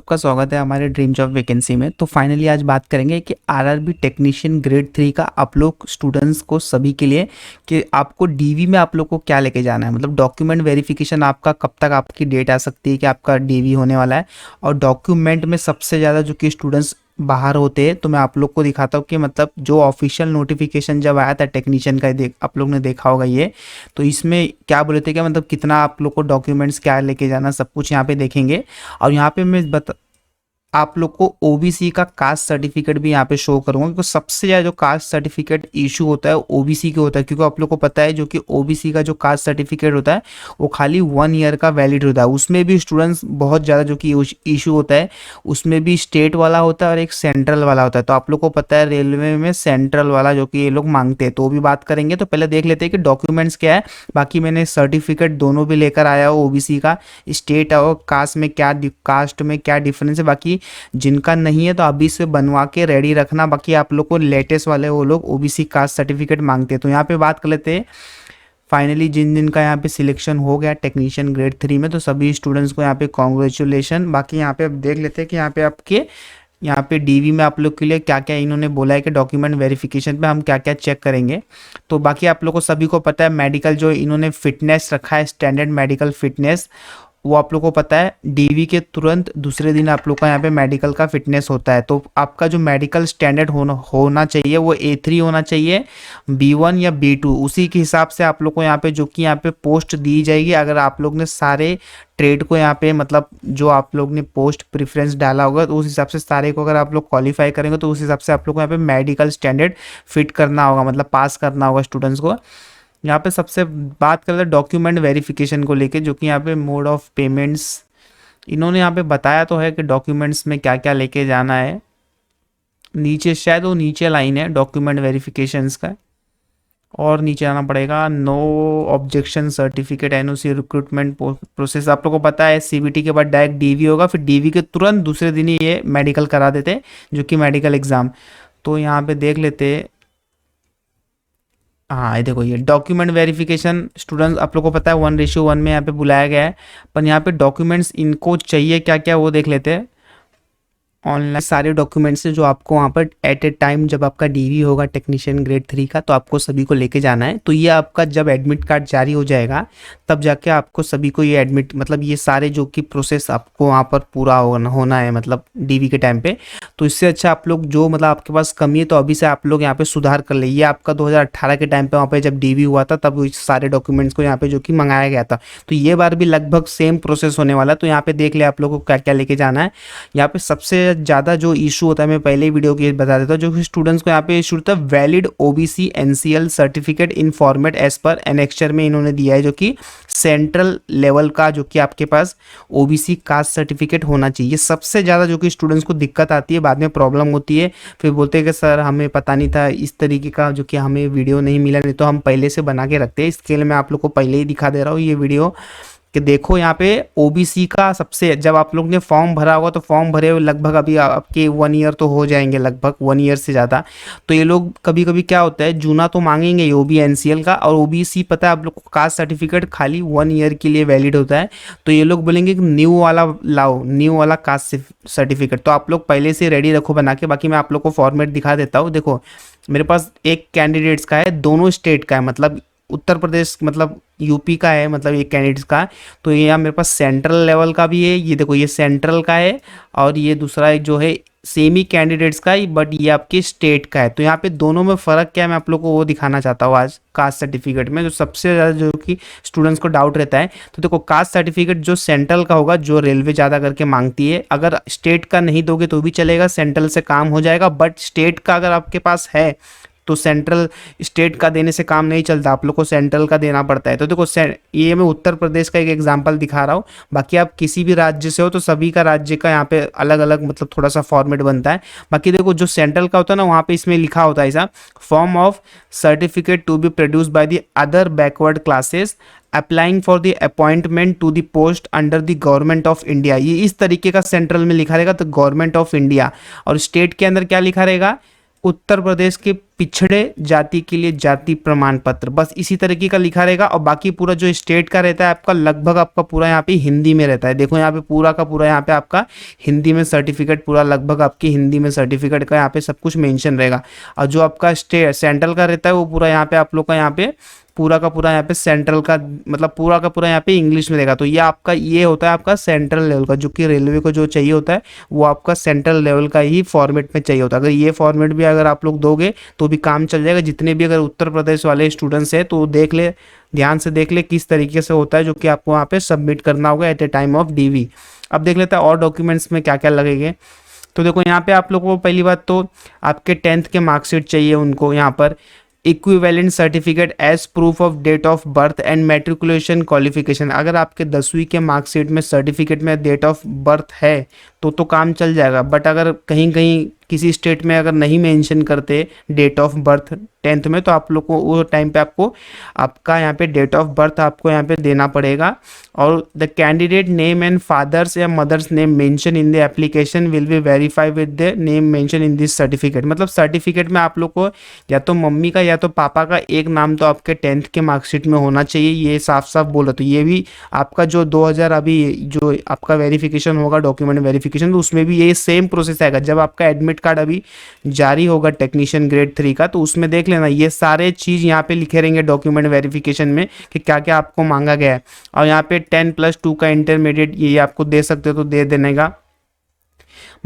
सबका स्वागत है हमारे ड्रीम जॉब वैकेंसी में। तो फाइनली आज बात करेंगे कि आरआरबी टेक्नीशियन ग्रेड 3 का आप लोग स्टूडेंट्स को सभी के लिए कि आपको डीवी में आप लोग को क्या लेके जाना है। मतलब डॉक्यूमेंट वेरिफिकेशन आपका कब तक आपकी डेट आ सकती है कि आपका डीवी होने वाला है। और डॉक्यूमेंट में सबसे ज़्यादा जो कि स्टूडेंट्स बाहर होते हैं, तो मैं आप लोग को दिखाता हूँ कि मतलब जो ऑफिशियल नोटिफिकेशन जब आया था टेक्नीशियन का, आप लोग ने देखा होगा ये। तो इसमें क्या बोले थे, क्या मतलब कितना आप लोग को डॉक्यूमेंट्स क्या लेके जाना, सब कुछ यहाँ पे देखेंगे। और यहाँ पे मैं आप लोग को ओबीसी का कास्ट सर्टिफिकेट भी यहाँ पे शो करूंगा, क्योंकि सबसे ज़्यादा जो कास्ट सर्टिफिकेट इशू होता है ओबीसी के होता है। क्योंकि आप लोग को पता है जो कि ओबीसी का जो कास्ट सर्टिफिकेट होता है वो खाली 1 ईयर का वैलिड होता है। उसमें भी स्टूडेंट्स बहुत ज़्यादा जो कि इशू होता है, उसमें भी स्टेट वाला होता है और एक सेंट्रल वाला होता है। तो आप लोग को पता है रेलवे में सेंट्रल वाला जो कि ये लोग मांगते हैं, तो वो भी बात करेंगे। तो पहले देख लेते हैं कि डॉक्यूमेंट्स क्या है। बाकी मैंने सर्टिफिकेट दोनों भी लेकर आया हूँ, ओबीसी का, स्टेट और कास्ट में क्या डिफरेंस है। बाकी जिनका नहीं है तो अभी से बनवा के रेडी रखना। बाकी आप लोग को लेटेस्ट वाले वो लोग ओबीसी कास्ट सर्टिफिकेट मांगते हैं। तो यहाँ पे बात कर लेते हैं फाइनली जिन जिन का यहाँ पे सिलेक्शन हो गया टेक्नीशियन ग्रेड 3 में, तो सभी स्टूडेंट्स को यहाँ पे कॉन्ग्रेचुलेशन। बाकी यहाँ पे अब देख लेते हैं कि यहाँ पे आपके यहाँ पे डीवी में आप लोग के लिए क्या क्या इन्होंने बोला है कि डॉक्यूमेंट वेरिफिकेशन पे हम क्या क्या चेक करेंगे। तो बाकी आप लोग को सभी को पता है मेडिकल जो इन्होंने फिटनेस रखा है, स्टैंडर्ड मेडिकल फिटनेस, वो आप लोग को पता है डीवी के तुरंत दूसरे दिन आप लोग का यहाँ पे मेडिकल का फिटनेस होता है। तो आपका जो मेडिकल स्टैंडर्ड होना चाहिए वो A3 होना चाहिए, B1 या B2। उसी के हिसाब से आप लोग को यहाँ पे जो कि यहाँ पे पोस्ट दी जाएगी। अगर आप लोग ने सारे ट्रेड को यहाँ पे मतलब जो आप लोग ने पोस्ट प्रेफरेंस डाला होगा तो उस हिसाब से सारे को अगर आप लोग क्वालिफाई करेंगे तो उस हिसाब से आप लोग को यहाँ पे मेडिकल स्टैंडर्ड फिट करना होगा, मतलब पास करना होगा स्टूडेंट्स को। यहाँ पे सबसे बात करते हैं डॉक्यूमेंट वेरिफिकेशन को लेके, जो कि यहाँ पे मोड ऑफ पेमेंट्स इन्होंने यहाँ पे बताया तो है कि डॉक्यूमेंट्स में क्या क्या लेके जाना है। नीचे शायद वो नीचे लाइन है डॉक्यूमेंट वेरिफिकेशंस का, और नीचे आना पड़ेगा। No objection certificate, NOC, recruitment process. आप लोग को पता है सीबीटी के बाद डायरेक्ट डीवी होगा, फिर डीवी के तुरंत दूसरे दिन ही ये मेडिकल करा देते हैं जो कि मेडिकल एग्जाम। तो यहाँ पे देख लेते, हाँ ये देखो ये डॉक्यूमेंट वेरिफिकेशन स्टूडेंट्स आप लोग को पता है 1:1 में यहाँ पे बुलाया गया है। पर यहाँ पे डॉक्यूमेंट्स इनको चाहिए क्या क्या वो देख लेते हैं। ऑनलाइन सारे डॉक्यूमेंट्स हैं जो आपको वहाँ पर एट ए टाइम जब आपका डीवी होगा टेक्नीशियन ग्रेड 3 का, तो आपको सभी को लेके जाना है। तो ये आपका जब एडमिट कार्ड जारी हो जाएगा तब जाके आपको सभी को ये एडमिट मतलब ये सारे जो कि प्रोसेस आपको वहाँ पर पूरा होना है, मतलब डीवी के टाइम पे। तो इससे अच्छा आप लोग जो मतलब आपके पास कमी है तो अभी से आप लोग यहाँ पे सुधार कर ले। ये आपका 2018 के टाइम पे वहाँ पे जब डीवी हुआ था तब सारे डॉक्यूमेंट्स को यहाँ पे जो कि मंगाया गया था। तो ये बार भी लगभग सेम प्रोसेस होने वाला है। तो यहाँ पे देख ले आप लोग को क्या क्या लेके जाना है। यहाँ पे सबसे ज़्यादा जो इशू होता है, मैं पहले ही वीडियो की बता देता हूँ, जो कि स्टूडेंट्स को यहाँ पे इशू होता है valid OBC NCL certificate in format as per annexure में इन्होंने दिया है, जो कि सेंट्रल लेवल का जो कि आपके पास ओबीसी कास्ट सर्टिफिकेट होना चाहिए। सबसे ज़्यादा जो कि स्टूडेंट्स को दिक्कत आती है, बाद में प्रॉब्लम होती है, फिर बोलते हैं कि सर हमें पता नहीं था इस तरीके का जो कि हमें वीडियो नहीं मिला, नहीं तो हम पहले से बना के रखते हैं। इसके लिए मैं आप लोग को पहले ही दिखा दे रहा हूँ ये वीडियो कि देखो यहाँ पे ओबीसी का सबसे, जब आप लोग ने फॉर्म भरा होगा तो फॉर्म भरे हुए लगभग अभी आपके 1 ईयर तो हो जाएंगे, लगभग 1 ईयर से ज़्यादा। तो ये लोग कभी कभी क्या होता है जूना तो मांगेंगे ही ओबी एनसीएल का, और ओबीसी पता है आप लोग को कास्ट सर्टिफिकेट खाली 1 ईयर के लिए वैलिड होता है। तो ये लोग बोलेंगे कि न्यू वाला लाओ, न्यू वाला कास्ट सर्टिफिकेट। तो आप लोग पहले से रेडी रखो बना के। बाकी मैं आप लोग को फॉर्मेट दिखा देता हूँ। देखो मेरे पास एक कैंडिडेट्स का है, दोनों स्टेट का है, मतलब उत्तर प्रदेश मतलब यूपी का है, मतलब ये कैंडिडेट्स का। तो ये यहाँ मेरे पास सेंट्रल लेवल का भी है, ये देखो ये सेंट्रल का है, और ये दूसरा एक जो है सेमी कैंडिडेट्स का ही, बट ये आपके स्टेट का है। तो यहाँ पे दोनों में फ़र्क क्या है मैं आप लोग को वो दिखाना चाहता हूँ आज कास्ट सर्टिफिकेट में, जो सबसे ज़्यादा जो कि स्टूडेंट्स को डाउट रहता है। तो देखो कास्ट सर्टिफिकेट जो सेंट्रल का होगा, जो रेलवे ज़्यादा करके मांगती है, अगर स्टेट का नहीं दोगे तो भी चलेगा, सेंट्रल से काम हो जाएगा। बट स्टेट का अगर आपके पास है तो सेंट्रल स्टेट का देने से काम नहीं चलता, आप लोग को सेंट्रल का देना पड़ता है। तो देखो ये मैं उत्तर प्रदेश का एक एग्जांपल दिखा रहा हूँ। बाकी आप किसी भी राज्य से हो तो सभी का राज्य का यहाँ पे अलग अलग मतलब थोड़ा सा फॉर्मेट बनता है। बाकी देखो जो सेंट्रल का होता है ना, वहाँ पे इसमें लिखा होता है ऐसा, form of certificate to be produce by the other backward classes applying for the appointment to the post under the government of India. ये इस तरीके का सेंट्रल में लिखा रहेगा तो गवर्नमेंट ऑफ इंडिया, और स्टेट के अंदर क्या लिखा रहेगा, उत्तर प्रदेश के पिछड़े जाति के लिए जाति प्रमाण पत्र, बस इसी तरीके का लिखा रहेगा। और बाकी पूरा जो स्टेट का रहता है आपका, लगभग आपका पूरा यहाँ पे हिंदी में रहता है। देखो यहाँ पे पूरा का पूरा यहाँ पे आपका हिंदी में सर्टिफिकेट, पूरा लगभग आपकी हिंदी में सर्टिफिकेट का यहाँ पे सब कुछ मेंशन रहेगा। और जो आपका स्टेट सेंट्रल का रहता है वो पूरा यहाँ पे आप लोग का यहाँ पे पूरा का पूरा यहाँ पे सेंट्रल का मतलब पूरा का पूरा यहाँ पे इंग्लिश में रहेगा। तो ये आपका ये होता है आपका सेंट्रल लेवल का, जो कि रेलवे को जो चाहिए होता है वो आपका सेंट्रल लेवल का ही फॉर्मेट में चाहिए होता है। अगर ये फॉर्मेट भी अगर आप लोग दोगे तो भी काम चल जाएगा। जितने भी अगर उत्तर प्रदेश वाले स्टूडेंट्स हैं तो देख ले, ध्यान से देख ले किस तरीके से होता है, जो कि आपको वहाँ पे सबमिट करना होगा at a time of DV. अब देख लेते हैं और डॉक्यूमेंट्स में क्या क्या लगेंगे। तो देखो यहाँ पे आप लोगों को पहली बात तो आपके 10th के मार्कशीट चाहिए उनको, यहाँ पर equivalent certificate as proof of date of birth and matriculation qualification. अगर आपके 10वीं के मार्कशीट में सर्टिफिकेट में डेट ऑफ बर्थ है तो काम चल जाएगा। बट अगर कहीं कहीं किसी स्टेट में अगर नहीं मेंशन करते डेट ऑफ बर्थ 10th में, तो आप लोग को वो टाइम पे आपको आपका यहाँ पे डेट ऑफ बर्थ आपको यहाँ पे देना पड़ेगा। और the candidate name and father's या mother's name mention in the application will be verify with the name mention in this certificate. मतलब सर्टिफिकेट में आप लोग को या तो मम्मी का या तो पापा का एक नाम तो आपके 10th के मार्कशीट में होना चाहिए, ये साफ साफ बोला। तो ये भी आपका जो 2000 अभी जो आपका वेरिफिकेशन होगा डॉक्यूमेंट वेरिफिकेशन, तो उसमें भी ये सेम प्रोसेस आएगा। जब आपका एडमिट कार्ड अभी जारी होगा टेक्नीशियन ग्रेड 3 का, तो उसमें देख लेना ये सारे चीज़ यहाँ पे लिखे रहेंगे डॉक्यूमेंट वेरिफिकेशन में कि क्या क्या आपको मांगा गया है। और यहाँ पे 10+2 का इंटरमीडिएट ये आपको दे सकते हो तो दे देने का।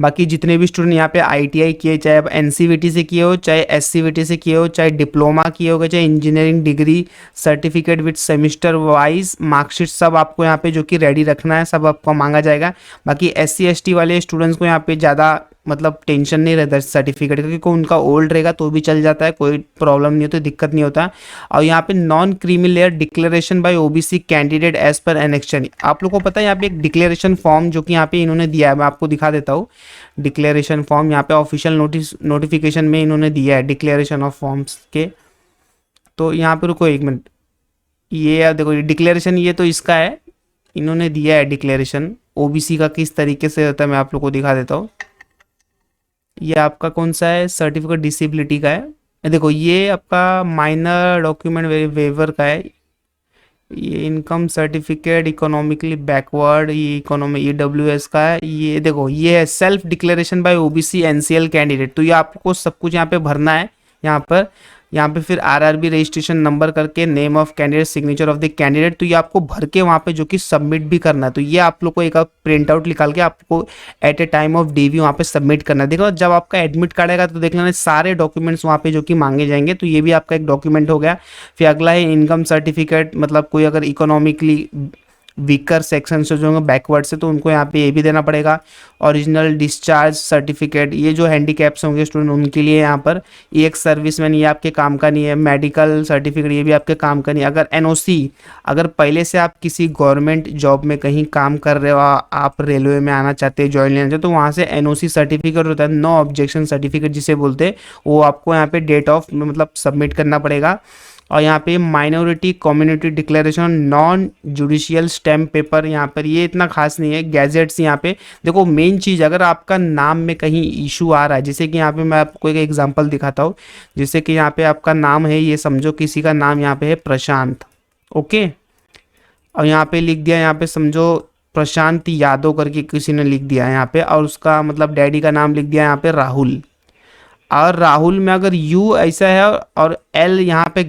बाकी जितने भी स्टूडेंट यहाँ पे आईटीआई किए, चाहे आप एनसीवीटी से किए हो, चाहे एससीवीटी से किए हो, चाहे डिप्लोमा किए होगे, चाहे engineering degree certificate with semester wise marksheet, सब आपको यहाँ पे जो कि रेडी रखना है, सब आपको मांगा जाएगा। बाकी एससी एसटी वाले स्टूडेंट्स को यहाँ पे ज़्यादा मतलब टेंशन नहीं रहता सर्टिफिकेट का, क्योंकि उनका ओल्ड रहेगा तो भी चल जाता है, कोई प्रॉब्लम नहीं होती, दिक्कत नहीं होता। और यहाँ पे non creamy layer declaration by OBC candidate as per annexation. आप लोग को पता है यहाँ पे एक डिक्लेरेशन फॉर्म जो कि यहाँ पे इन्होंने दिया है, मैं आपको दिखा देता हूँ। डिक्लेरेशन फॉर्म यहाँ पे ऑफिशियल नोटिफिकेशन में इन्होंने दिया है डिक्लेरेशन ऑफ फॉर्म्स के। तो यहाँ पे रुको एक मिनट, ये देखो ये डिक्लेरेशन, ये तो इसका है, इन्होंने दिया है डिक्लेरेशन ओबीसी का किस तरीके से होता है, मैं आप लोग को दिखा देता हूँ। ये आपका कौन सा है, सर्टिफिकेट डिसेबिलिटी का है। देखो ये आपका माइनर डॉक्यूमेंट वेवर का है, ये इनकम सर्टिफिकेट इकोनॉमिकली बैकवर्ड, ये इकोनॉमी ईडब्ल्यूएस का है। ये देखो ये है self declaration by OBC NCL candidate. तो ये आपको सब कुछ यहाँ पे भरना है। यहाँ पे फिर आरआरबी रजिस्ट्रेशन नंबर करके name of candidate, signature of the candidate, तो ये आपको भर के वहाँ पे जो कि सबमिट भी करना है। तो ये आप लोग को एक प्रिंट आउट निकाल के आपको at a time of DV वहाँ पे सबमिट करना है। देखो जब आपका एडमिट कार्ड आएगा तो देख लेना सारे डॉक्यूमेंट्स वहाँ पे जो कि मांगे जाएंगे। तो ये भी आपका एक डॉक्यूमेंट हो गया। फिर अगला है इनकम सर्टिफिकेट, मतलब कोई अगर इकोनॉमिकली वीकर सेक्शन से जो होंगे बैकवर्ड से, तो उनको यहाँ पे ये भी देना पड़ेगा। ओरिजिनल डिस्चार्ज सर्टिफिकेट, ये जो हैंडीकैप्स होंगे स्टूडेंट उनके लिए यहाँ पर। ये एक सर्विसमैन, ये आपके काम का नहीं है। मेडिकल सर्टिफिकेट, ये भी आपके काम का नहीं है। अगर एनओसी, अगर पहले से आप किसी गवर्नमेंट जॉब में कहीं काम कर रहे हो, आप रेलवे में आना चाहते हैं, ज्वाइन लेना चाहते, तो वहाँ से एनओसी सर्टिफिकेट होता है, नो ऑब्जेक्शन सर्टिफिकेट जिसे बोलते हैं, वो आपको यहाँ पे डेट ऑफ मतलब सबमिट करना पड़ेगा। और यहाँ पे minority community declaration, non judicial stamp paper, यहाँ पर ये इतना खास नहीं है। गैजेट्स, यहाँ पे देखो मेन चीज़, अगर आपका नाम में कहीं इशू आ रहा है, जैसे कि यहाँ पे मैं आपको एक एग्जांपल दिखाता हूँ। जैसे कि यहाँ पे आपका नाम है, ये समझो किसी का नाम यहाँ पे है प्रशांत, ओके, और यहाँ पे लिख दिया, यहाँ पे समझो प्रशांत यादव करके किसी ने लिख दिया यहाँ पे, और उसका मतलब डैडी का नाम लिख दिया यहाँ पे राहुल। और राहुल में अगर यू ऐसा है और एल यहाँ पे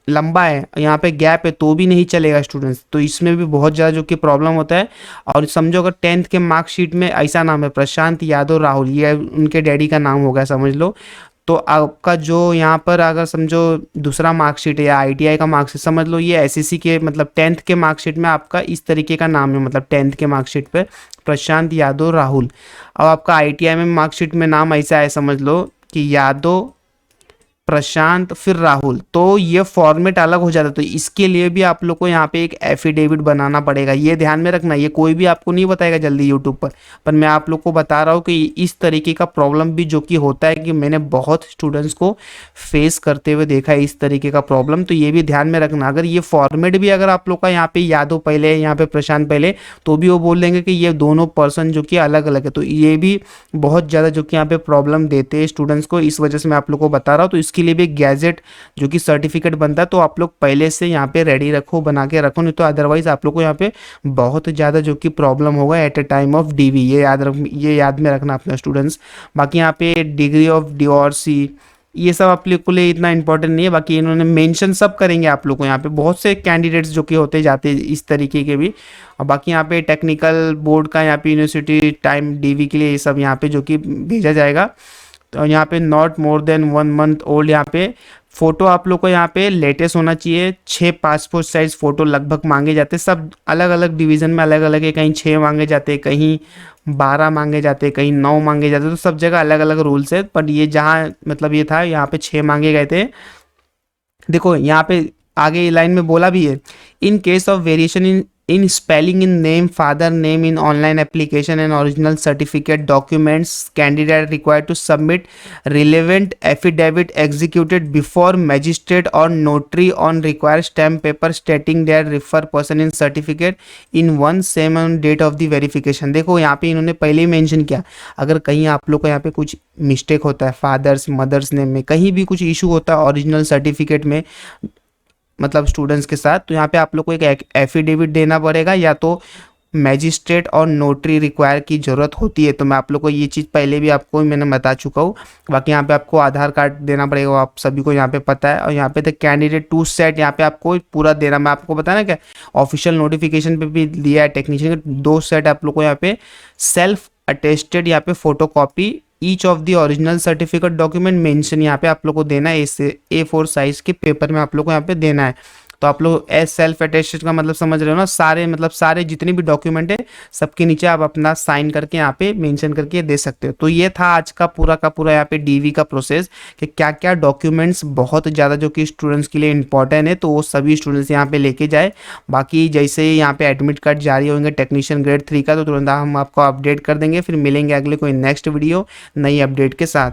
लंबा है, यहाँ पे गैप है, तो भी नहीं चलेगा स्टूडेंट्स। तो इसमें भी बहुत ज़्यादा जो कि प्रॉब्लम होता है। और समझो अगर 10th के मार्कशीट में ऐसा नाम है प्रशांत यादव राहुल, ये उनके डैडी का नाम होगा समझ लो, तो आपका जो यहाँ पर अगर समझो दूसरा मार्कशीट है या आईटीआई का मार्कशीट समझ लो, ये एसएससी के मतलब 10th के मार्कशीट में आपका इस तरीके का नाम है, मतलब 10th के मार्कशीट पे प्रशांत यादव राहुल। अब आपका आईटीआई में मार्कशीट में नाम ऐसा है समझ लो कि यादव प्रशांत फिर राहुल, तो ये फॉर्मेट अलग हो जाता है। तो इसके लिए भी आप लोग को यहाँ पे एक एफिडेविट बनाना पड़ेगा, ये ध्यान में रखना। ये कोई भी आपको नहीं बताएगा जल्दी यूट्यूब पर मैं आप लोग को बता रहा हूँ कि इस तरीके का प्रॉब्लम भी जो कि होता है, कि मैंने बहुत स्टूडेंट्स को फेस करते हुए देखा है इस तरीके का प्रॉब्लम। तो ये भी ध्यान में रखना। अगर ये फॉर्मेट भी अगर आप लोग का यहाँ पे यादव पहले है, यहाँ पे प्रशांत पहले, तो भी वो बोल देंगे कि ये दोनों पर्सन जो कि अलग अलग है। तो ये भी बहुत ज़्यादा जो कि यहाँ पे प्रॉब्लम देते हैं स्टूडेंट्स को, इस वजह से मैं आप लोग को बता रहा हूँ। तो उसके लिए भी गैजेट जो कि सर्टिफिकेट बनता है, तो आप लोग पहले से यहाँ पे रेडी रखो, बना के रखो, नहीं तो अदरवाइज आप लोग को यहाँ पे बहुत ज़्यादा जो कि प्रॉब्लम होगा at a time of DV. ये याद में रखना अपने स्टूडेंट्स। बाकी यहाँ पे डिग्री ऑफ डिवोर्सी ये सब आप लोग के लिए इतना इंपॉर्टेंट नहीं है, बाकी इन्होंने मेंशन सब करेंगे आप लोग को। यहाँ पे बहुत से कैंडिडेट्स जो कि होते जाते इस तरीके के भी। और बाकी यहाँ पे टेक्निकल बोर्ड का यहाँ पे यूनिवर्सिटी टाइम डीवी के लिए ये सब यहाँ पे जो कि भेजा जाएगा। तो यहाँ पे not more than 1 month old, यहाँ पे फ़ोटो आप लोग को यहाँ पे लेटेस्ट होना चाहिए। 6 पासपोर्ट साइज़ फ़ोटो लगभग मांगे जाते हैं, सब अलग अलग डिवीज़न में अलग अलग है, कहीं 6 मांगे जाते हैं, कहीं 12 मांगे जाते हैं, कहीं 9 मांगे जाते हैं, तो सब जगह अलग अलग रूल्स है। पर ये जहाँ मतलब ये था यहाँ पे 6 मांगे गए थे। देखो यहाँ पे आगे लाइन में बोला भी है, in case of variation in spelling in name, father name in online application and original certificate documents, candidate required to submit relevant affidavit executed before magistrate और notary on required stamp paper stating their refer person in certificate in one same on date of the verification. देखो यहाँ पे इन्होंने पहले ही mention किया, अगर कहीं आप लोग को यहाँ पे कुछ मिस्टेक होता है फादर्स मदर्स नेम में, कहीं भी कुछ इशू होता है ओरिजिनल सर्टिफिकेट में मतलब स्टूडेंट्स के साथ, तो यहाँ पे आप लोग को एक एफिडेविट देना पड़ेगा, या तो मैजिस्ट्रेट और नोटरी रिक्वायर की ज़रूरत होती है। तो मैं आप लोग को ये चीज़ पहले भी आपको मैंने बता चुका हूँ। बाकी यहाँ पे आपको आधार कार्ड देना पड़ेगा, आप सभी को यहाँ पे पता है। और यहाँ पे द कैंडिडेट टू सेट यहाँ पे आपको पूरा देना, मैं आपको बताया ना क्या ऑफिशियल नोटिफिकेशन पे भी दिया है टेक्नीशियन के 2 सेट आप लोग को यहाँ पे सेल्फ अटेस्टेड यहाँ पे photo copy each of the original certificate document mention यहाँ पे आप लोग को देना है, इससे A4 साइज के पेपर में आप लोग को यहाँ पे देना है। तो आप लोग एज सेल्फ अटेस्टेड का मतलब समझ रहे हो ना, सारे मतलब सारे जितने भी डॉक्यूमेंट है सबके नीचे आप अपना साइन करके यहाँ पे मेंशन करके दे सकते हो। तो ये था आज का पूरा यहाँ पे डीवी का प्रोसेस कि क्या क्या डॉक्यूमेंट्स बहुत ज़्यादा जो कि स्टूडेंट्स के लिए इंपॉर्टेंट है, तो वो सभी स्टूडेंट्स यहाँ पे लेके जाए। बाकी जैसे ही यहाँ पे एडमिट कार्ड जारी होंगे टेक्नीशियन ग्रेड 3 का, तो तुरंत हम आपको अपडेट कर देंगे। फिर मिलेंगे अगले कोई नेक्स्ट वीडियो नई अपडेट के साथ।